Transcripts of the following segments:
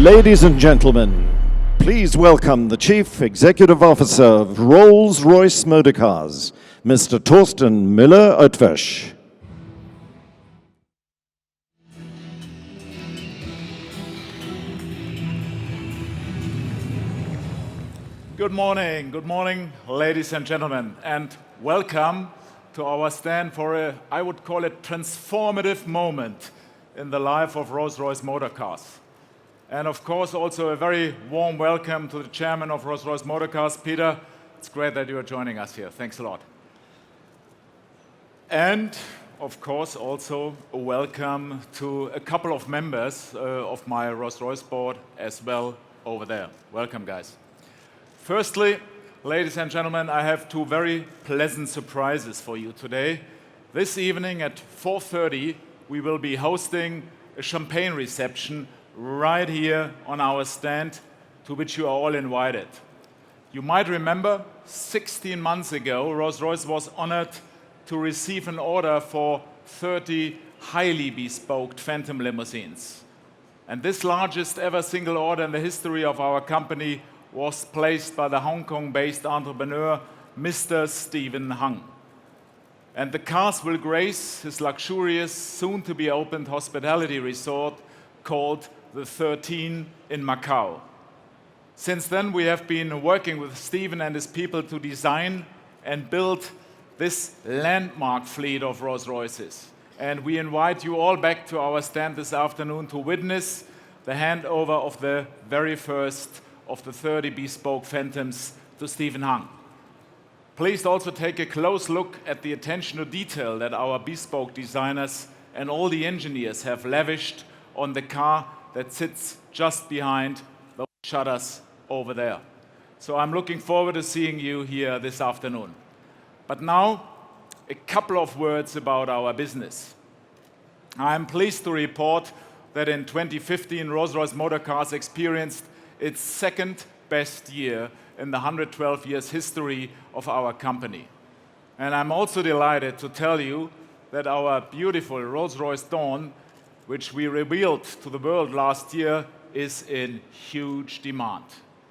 Ladies and gentlemen, please welcome the Chief Executive Officer of Rolls-Royce Motor Cars, Mr. Torsten Müller-Oetwesch. Good morning, ladies and gentlemen, and welcome to our stand for a, I would call it, transformative moment in the life of Rolls-Royce Motor Cars. And of course, also a very warm welcome to the chairman of Rolls-Royce Motor Cars, Peter. It's great that you are joining us here. Thanks a lot. And of course, also a welcome to a couple of members of my Rolls-Royce board as well over there. Welcome, guys. Firstly, ladies and gentlemen, I have two very pleasant surprises for you today. This evening at 4:30, we will be hosting a champagne reception right here on our stand, to which you are all invited. You might remember 16 months ago, Rolls-Royce was honored to receive an order for 30 highly bespoke Phantom limousines. And this largest ever single order in the history of our company was placed by the Hong Kong-based entrepreneur, Mr. Stephen Hung. And the cars will grace his luxurious, soon-to-be-opened hospitality resort called the 13 in Macau. Since then, we have been working with Stephen and his people to design and build this landmark fleet of Rolls-Royces. And we invite you all back to our stand this afternoon to witness the handover of the very first of the 30 bespoke Phantoms to Stephen Hung. Please also take a close look at the attention to detail that our bespoke designers and all the engineers have lavished on the car that sits just behind those shutters over there. So I'm looking forward to seeing you here this afternoon. But now, a couple of words about our business. I'm pleased to report that in 2015, Rolls-Royce Motor Cars experienced its second best year in the 112 years history of our company. And I'm also delighted to tell you that our beautiful Rolls-Royce Dawn, which we revealed to the world last year, is in huge demand.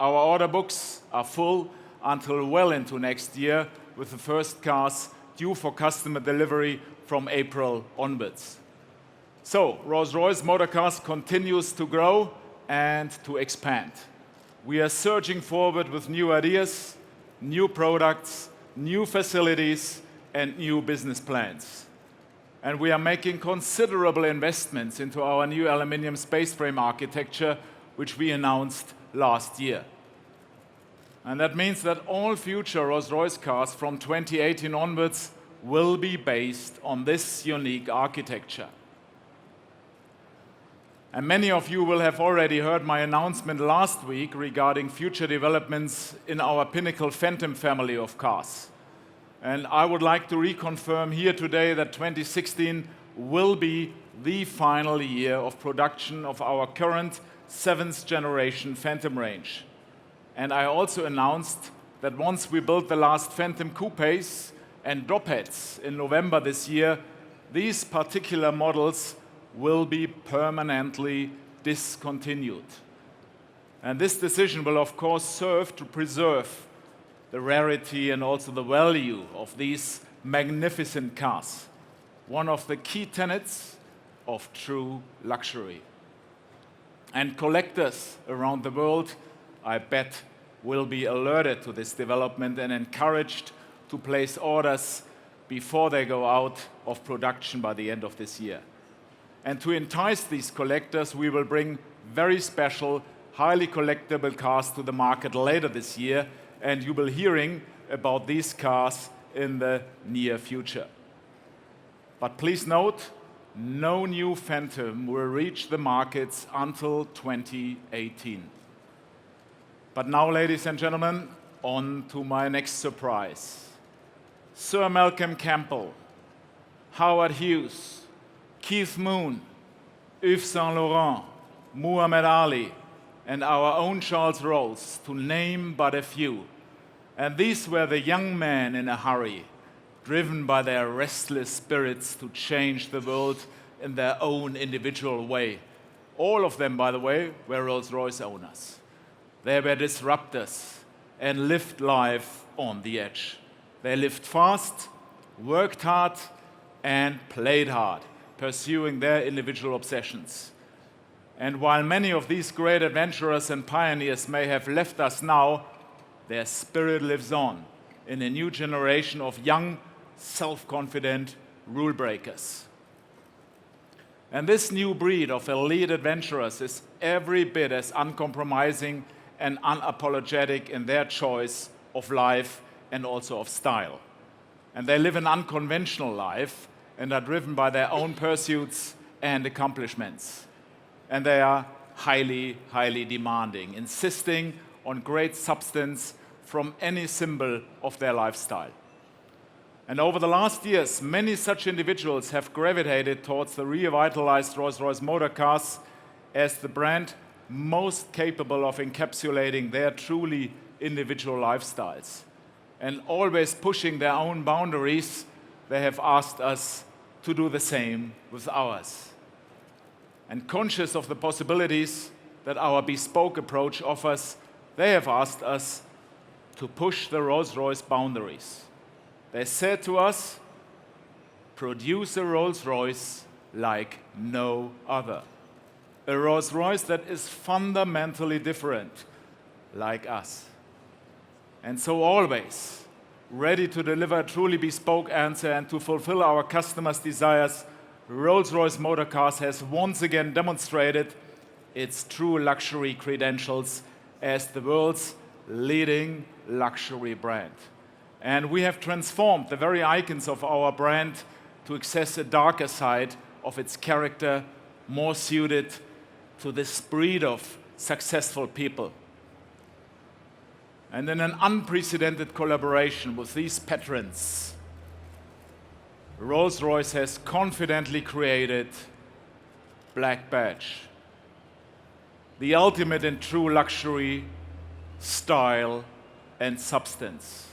Our order books are full until well into next year, with the first cars due for customer delivery from April onwards. So, Rolls-Royce Motor Cars continues to grow and to expand. We are surging forward with new ideas, new products, new facilities, and new business plans. And we are making considerable investments into our new aluminum space frame architecture, which we announced last year. And that means that all future Rolls-Royce cars from 2018 onwards will be based on this unique architecture. And many of you will have already heard my announcement last week regarding future developments in our Pinnacle Phantom family of cars. And I would like to reconfirm here today that 2016 will be the final year of production of our current 7th generation Phantom range. And I also announced that once we build the last Phantom coupes and dropheads in November this year, these particular models will be permanently discontinued. And this decision will of course serve to preserve the rarity and also the value of these magnificent cars, one of the key tenets of true luxury. And collectors around the world, I bet, will be alerted to this development and encouraged to place orders before they go out of production by the end of this year. And to entice these collectors, we will bring very special, highly collectible cars to the market later this year, and you will be hearing about these cars in the near future. But please note, no new Phantom will reach the markets until 2018. But now, ladies and gentlemen, on to my next surprise. Sir Malcolm Campbell, Howard Hughes, Keith Moon, Yves Saint Laurent, Muhammad Ali, and our own Charles Rolls, to name but a few. And these were the young men in a hurry, driven by their restless spirits to change the world in their own individual way. All of them, by the way, were Rolls-Royce owners. They were disruptors and lived life on the edge. They lived fast, worked hard, and played hard, pursuing their individual obsessions. And while many of these great adventurers and pioneers may have left us now, their spirit lives on in a new generation of young, self-confident rule breakers. And this new breed of elite adventurers is every bit as uncompromising and unapologetic in their choice of life and also of style. And they live an unconventional life and are driven by their own pursuits and accomplishments. And they are highly, highly demanding, insisting on great substance from any symbol of their lifestyle. And over the last years, many such individuals have gravitated towards the revitalized Rolls-Royce motor cars as the brand most capable of encapsulating their truly individual lifestyles. And always pushing their own boundaries, they have asked us to do the same with ours. And conscious of the possibilities that our bespoke approach offers, they have asked us to push the Rolls-Royce boundaries. They said to us, produce a Rolls-Royce like no other. A Rolls-Royce that is fundamentally different, like us. And so always ready to deliver a truly bespoke answer and to fulfill our customers' desires, Rolls-Royce Motor Cars has once again demonstrated its true luxury credentials as the world's leading luxury brand. And we have transformed the very icons of our brand to access a darker side of its character, more suited to this breed of successful people. And in an unprecedented collaboration with these patrons, Rolls-Royce has confidently created Black Badge, the ultimate in true luxury, style, and substance.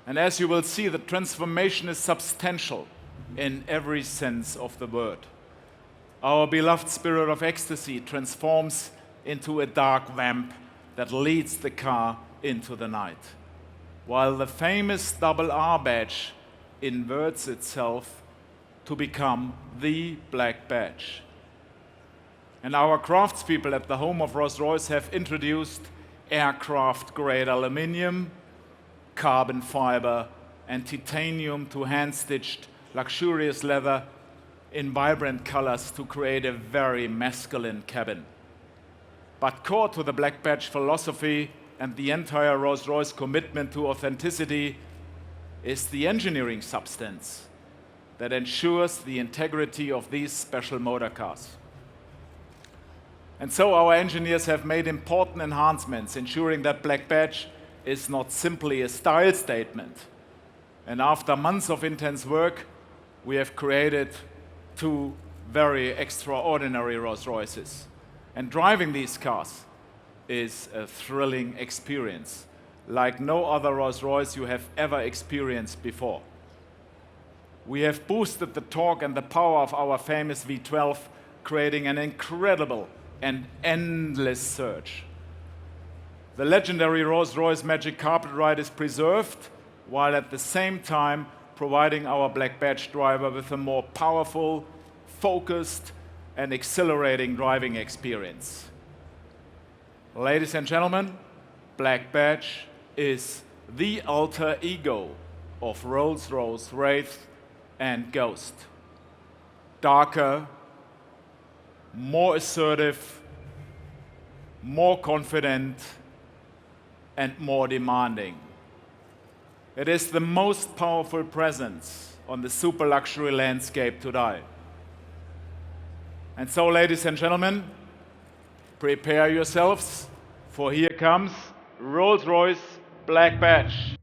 And as you will see, the transformation is substantial in every sense of the word. Our beloved spirit of ecstasy transforms into a dark vamp that leads the car into the night, while the famous double R badge inverts itself to become the Black Badge. And our craftspeople at the home of Rolls-Royce have introduced aircraft-grade aluminium, carbon fiber, and titanium to hand-stitched luxurious leather in vibrant colors to create a very masculine cabin. But core to the Black Badge philosophy and the entire Rolls-Royce commitment to authenticity is the engineering substance that ensures the integrity of these special motor cars. And so our engineers have made important enhancements, ensuring that Black Badge is not simply a style statement. And after months of intense work, we have created two very extraordinary Rolls-Royces. And driving these cars is a thrilling experience, like no other Rolls-Royce you have ever experienced before. We have boosted the torque and the power of our famous V12, creating an incredible and endless surge. The legendary Rolls-Royce Magic Carpet Ride is preserved, while at the same time providing our Black Badge driver with a more powerful, focused, and exhilarating driving experience. Ladies and gentlemen, Black Badge is the alter ego of Rolls-Royce Wraith and Ghost. Darker, more assertive, more confident, and more demanding. It is the most powerful presence on the super luxury landscape today. And so, ladies and gentlemen, prepare yourselves, for here comes Rolls-Royce Black Badge.